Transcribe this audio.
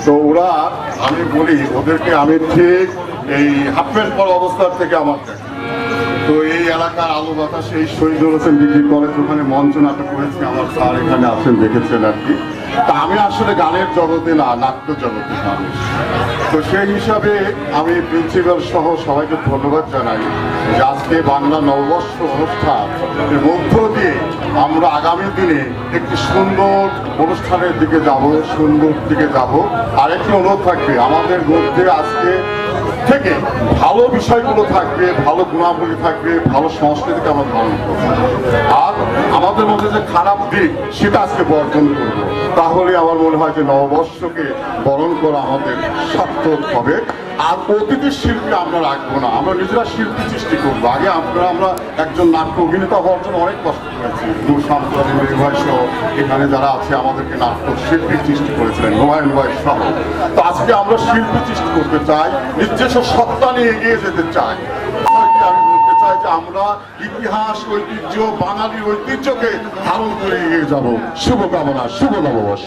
তো ওরা, আমি বলি ওদেরকে, আমি ঠিক এই হাফ প্যান্ট পরা অবস্থার থেকে আমার দেখে। তো এই এলাকার আলো বাতাসে এই শহীদুল হোসেন ডিগ্রি কলেজ, ওখানে মঞ্চ নাটক করেছি, আমার স্যার এখানে আছেন, দেখেছেন আর কি। তা আমি আসলে গানের জগতে না, নাট্য জগতে মানুষ। তো সেই হিসাবে আমি প্রিন্সিপাল সহ সবাইকে ধন্যবাদ জানাই যে আজকে বাংলা নববর্ষ অনুষ্ঠানের মধ্য দিয়ে আমরা আগামী দিনে একটি সুন্দর অনুষ্ঠানের দিকে যাব, সুন্দর দিকে যাব। আর একটি অনুরোধ থাকবে, আমাদের মধ্যে আজকে থেকে ভালো বিষয়গুলো থাকবে, ভালো গুণাবলী থাকবে, ভালো সংস্কৃতিকে আমরা ধারণ করবো। আর আমাদের মধ্যে যে খারাপ দিক, সেটা আজকে বর্জন করব। তাহলে আমার মনে হয় যে নববর্ষকে বরণ করা আমাদের সার্থক হবে। আর অতিথি শিল্পী আমরা রাখবো না, আমরা নিজেরা শিল্পী সৃষ্টি করবো। আগে আমরা একজন নাট্য অভিনেতা হওয়ার জন্য অনেক কষ্ট করেছি। সাম্প্রদায়িক নির্ভয় সহ এখানে যারা আছে আমাদেরকে নাট্য শিল্পী সৃষ্টি করেছিলেন, হুমায়ুন ভাই সহ। তো আজকে আমরা শিল্পী সৃষ্টি করতে চাই, নিজস্ব সত্তা নিয়ে এগিয়ে যেতে চাই। আমি বলতে চাই যে আমরা ইতিহাস, ঐতিহ্য, বাঙালি ঐতিহ্যকে ধারণ করে এগিয়ে যাব। শুভকামনা, শুভ নববর্ষ।